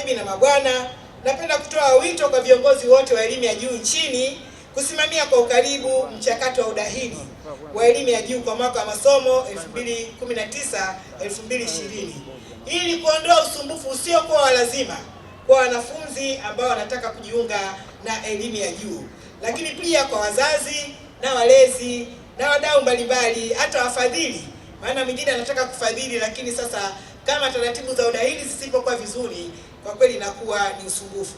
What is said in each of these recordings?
Mabibi na mabwana, napenda kutoa wito kwa viongozi wote wa elimu ya juu nchini kusimamia kwa ukaribu mchakato wa udahili wa elimu ya juu kwa mwaka wa masomo 2019-2020 ili kuondoa usumbufu usiokuwa wa lazima kwa wanafunzi ambao wanataka kujiunga na elimu ya juu, lakini pia kwa wazazi na walezi na wadau mbalimbali, hata wafadhili. Maana mwingine anataka kufadhili, lakini sasa kama taratibu za udahili zisipokuwa vizuri, kwa kweli inakuwa ni usumbufu.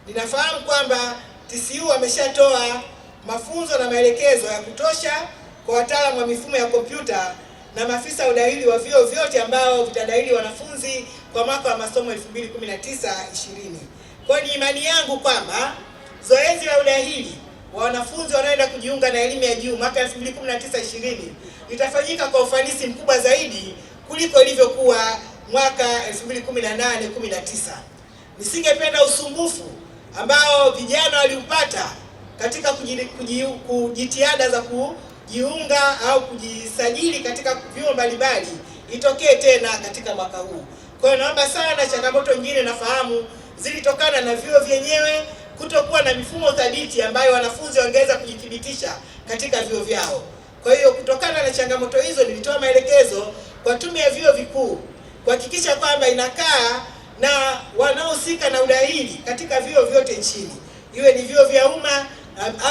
Ninafahamu kwamba TCU wameshatoa mafunzo na maelekezo ya kutosha kwa wataalamu wa mifumo ya kompyuta na maafisa udahili wa vyuo vyote ambao vitadahili wanafunzi kwa mwaka wa masomo 2019-2020. Kwa ni imani yangu kwamba zoezi la udahili wa wanafunzi wanaoenda kujiunga na elimu ya juu mwaka 2019-2020 litafanyika kwa ufanisi mkubwa zaidi kuliko ilivyokuwa mwaka 2018-19. Nisingependa usumbufu ambao vijana waliupata katika kujitihada za kujiunga au kujisajili katika vyuo mbalimbali itokee tena katika mwaka huu. Kwa hiyo naomba sana, changamoto nyingine nafahamu zilitokana na vyuo vyenyewe kutokuwa na mifumo thabiti ambayo wanafunzi wangeweza kujithibitisha katika vyuo vyao. Kwa hiyo kutokana na changamoto hizo, nilitoa maelekezo kwa Tume ya Vyuo Vikuu kuhakikisha kwamba inakaa na wanaohusika na udahili katika vyuo vyote nchini, iwe ni vyuo vya umma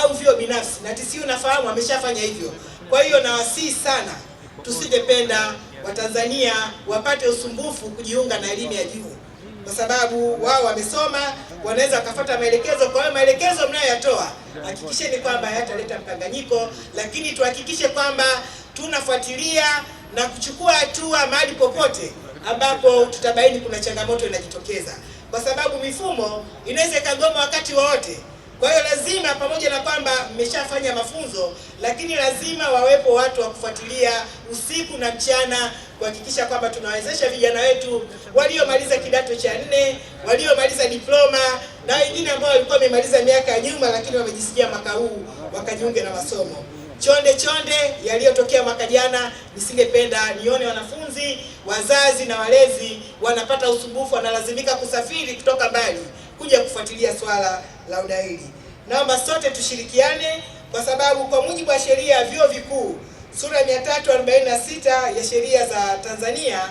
au vyuo binafsi, na TCU nafahamu ameshafanya hivyo. Kwa hiyo nawasihi sana, tusingependa Watanzania wapate usumbufu kujiunga na elimu ya juu, kwa sababu wao wamesoma, wanaweza kufuata maelekezo. Kwa hiyo maelekezo mnayoyatoa hakikisheni kwamba hayataleta mkanganyiko, lakini tuhakikishe kwamba tunafuatilia na kuchukua hatua mahali popote ambapo tutabaini kuna changamoto inajitokeza, kwa sababu mifumo inaweza ikagoma wakati wowote. Kwa hiyo lazima, pamoja na kwamba mmeshafanya mafunzo, lakini lazima wawepo watu wa kufuatilia usiku na mchana kuhakikisha kwamba tunawezesha vijana wetu waliomaliza kidato cha 4, waliomaliza diploma na wengine ambao walikuwa wamemaliza miaka ya nyuma lakini wamejisikia mwaka huu wakajiunge na masomo. Chonde yaliyotokea mwaka jana, nisingependa nione wanafunzi, wazazi na walezi wanapata usumbufu, wanalazimika kusafiri kutoka mbali kuja kufuatilia swala la udahili. Naomba sote tushirikiane, kwa sababu kwa mujibu wa sheria ya vyuo vikuu sura ya 346 ya sheria za Tanzania,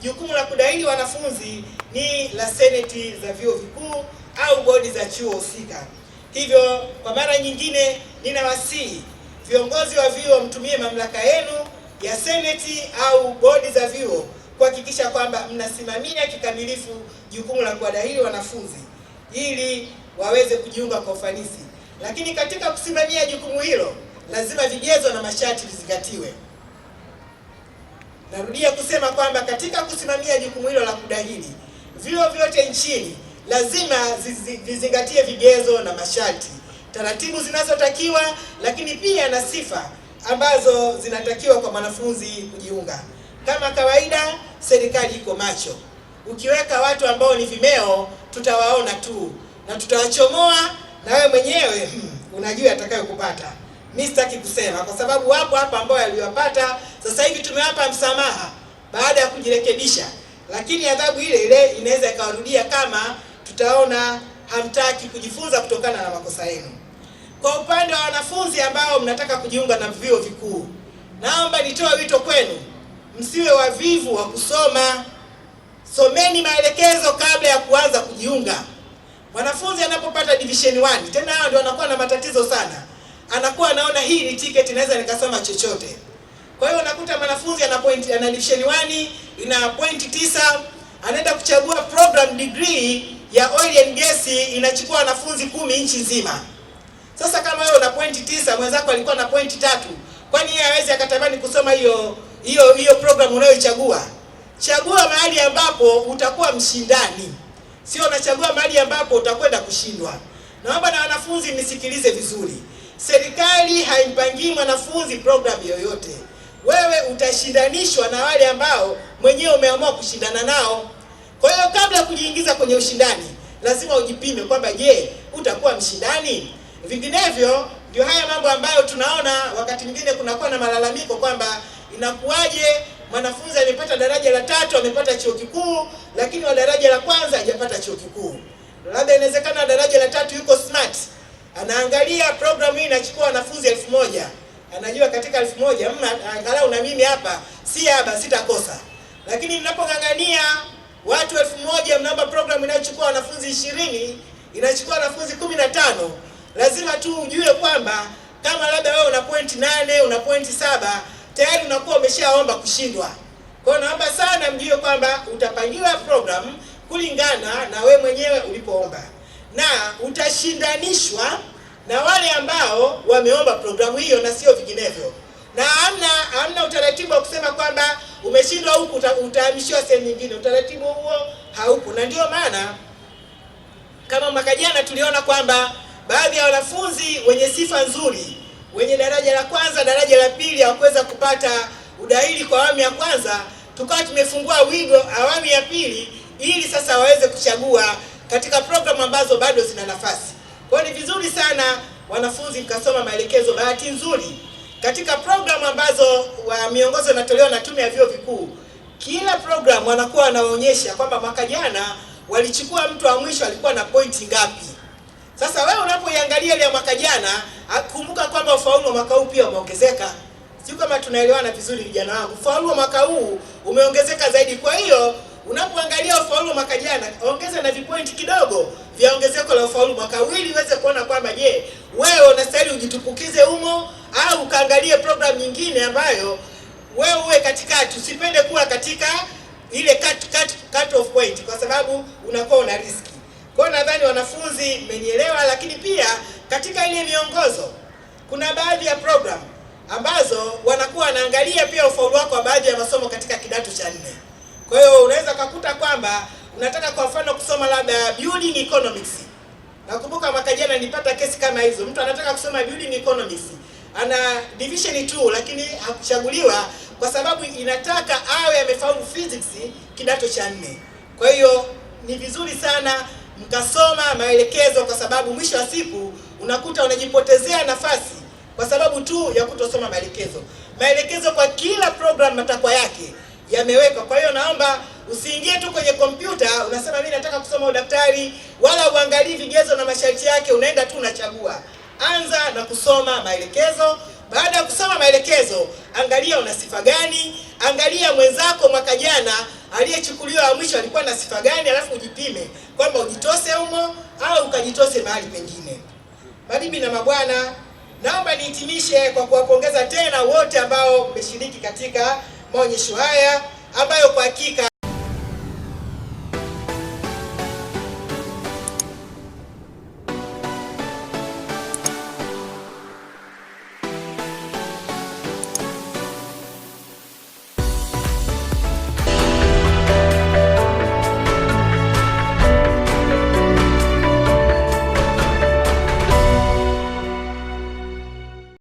jukumu la kudahili wanafunzi ni la seneti za vyuo vikuu au bodi za chuo husika. Hivyo kwa mara nyingine ninawasihi viongozi wa vyuo mtumie mamlaka yenu ya seneti au bodi za vyuo kuhakikisha kwamba mnasimamia kikamilifu jukumu la kuwadahili wanafunzi ili waweze kujiunga kwa ufanisi. Lakini katika kusimamia jukumu hilo, lazima vigezo na masharti vizingatiwe. Narudia kusema kwamba katika kusimamia jukumu hilo la kudahili, vyuo vyote nchini lazima vizingatie vigezo na masharti, taratibu zinazotakiwa, lakini pia na sifa ambazo zinatakiwa kwa mwanafunzi kujiunga. Kama kawaida, serikali iko macho. Ukiweka watu ambao ni vimeo, tutawaona tu na tutawachomoa, na wewe mwenyewe unajua atakayokupata. Mimi sitaki kusema, kwa sababu wapo hapa ambao yaliwapata. Sasa hivi tumewapa msamaha baada ya kujirekebisha, lakini adhabu ile inaweza ikawarudia kama tutaona hamtaki kujifunza kutokana na makosa yenu. Kwa upande wa wanafunzi ambao mnataka kujiunga na vyuo vikuu, naomba nitoe wito kwenu, msiwe wavivu wa kusoma. Someni maelekezo kabla ya kuanza kujiunga. Mwanafunzi anapopata division 1, tena hao ndio wanakuwa na matatizo sana, anakuwa anaona hii ni ticket, naweza nikasoma chochote. Kwa hiyo unakuta mwanafunzi ana division 1 ina point 9, anaenda kuchagua program degree ya oil and gas, inachukua wanafunzi 10 nchi nzima. Sasa kama wewe una point 9, mwenzako alikuwa na point 3, kwani yeye hawezi akatamani kusoma hiyo program unayoichagua? Chagua mahali ambapo utakuwa mshindani, sio unachagua mahali ambapo utakwenda kushindwa. Naomba na wanafunzi mnisikilize vizuri. Serikali haimpangii mwanafunzi program yoyote. Wewe utashindanishwa na wale ambao mwenyewe umeamua kushindana nao. Kwa hiyo kabla ya kujiingiza kwenye ushindani, lazima ujipime kwamba je, utakuwa mshindani? Vinginevyo ndio haya mambo ambayo tunaona wakati mwingine kunakuwa na malalamiko kwamba inakuwaje mwanafunzi amepata daraja la 3, amepata chuo kikuu, lakini wa daraja la kwanza hajapata chuo kikuu. Labda inawezekana daraja la 3 yuko smart, anaangalia programu hii inachukua wanafunzi 1000, anajua katika 1000 angalau na mimi hapa sitakosa. Lakini ninapongangania watu 1000, mnaomba programu inayochukua wanafunzi 20, inachukua wanafunzi 15, lazima tu ujue kwamba kama labda wewe una point 8, una point 7, tayari unakuwa umeshaomba kushindwa. Kwa hiyo naomba sana mjue kwamba utapangiwa program kulingana na we mwenyewe ulipoomba, na utashindanishwa na wale ambao wameomba programu hiyo na sio vinginevyo. Na hamna utaratibu wa kusema kwamba umeshindwa huku utahamishiwa sehemu nyingine. Utaratibu huo haupo, na ndio maana kama mwaka jana tuliona kwamba baadhi ya wanafunzi wenye sifa nzuri, wenye daraja la kwanza, daraja la pili hawakuweza kupata udahili kwa awamu ya kwanza, tukawa tumefungua wigo awamu ya pili ili sasa waweze kuchagua katika programu ambazo bado zina nafasi. Kwa hiyo ni vizuri sana wanafunzi mkasoma maelekezo. Bahati nzuri katika programu ambazo miongozo inatolewa na Tume ya Vyuo Vikuu, kila programu wanakuwa wanaonyesha kwamba mwaka jana walichukua mtu wa mwisho alikuwa na pointi ngapi. Sasa wewe unapoiangalia ile ya mwaka jana, kumbuka kwamba ufaulu wa mwaka huu pia umeongezeka. Sio kama tunaelewana vizuri vijana wangu. Ufaulu wa mwaka huu umeongezeka zaidi. Kwa hiyo unapoangalia ufaulu wa mwaka jana, ongeza na vipointi kidogo vya ongezeko la ufaulu mwaka huu ili uweze kuona kwamba je, wewe unastahili ujitupukize humo au ukaangalie program nyingine ambayo wewe uwe katikati. Usipende kuwa katika ile cut off point kwa sababu unakuwa una riski. Kwa hiyo nadhani wanafunzi mmenielewa, lakini pia katika ile miongozo kuna baadhi ya program ambazo wanakuwa wanaangalia pia ufaulu wako wa baadhi ya masomo katika kidato cha 4. Kwa hiyo unaweza kukuta kwamba unataka kwa mfano kusoma labda building economics. Nakumbuka mwaka jana nilipata kesi kama hizo. Mtu anataka kusoma building economics, ana division 2 lakini hakuchaguliwa kwa sababu inataka awe amefaulu physics kidato cha 4. Kwa hiyo ni vizuri sana mkasoma maelekezo, kwa sababu mwisho wa siku unakuta unajipotezea nafasi kwa sababu tu ya kutosoma maelekezo. Maelekezo kwa kila program matakwa yake yamewekwa. Kwa hiyo naomba usiingie tu kwenye kompyuta unasema mimi nataka kusoma udaktari, wala uangalie vigezo na masharti yake, unaenda tu unachagua. Anza na kusoma maelekezo. Baada ya kusoma maelekezo, angalia una sifa gani, angalia mwenzako mwaka jana aliyechukuliwa wa mwisho alikuwa na sifa gani, alafu ujipime kwamba ujitose humo au ukajitose mahali pengine. Mabibi na mabwana, naomba nihitimishe kwa kuwapongeza tena wote ambao mmeshiriki katika maonyesho haya ambayo kwa hakika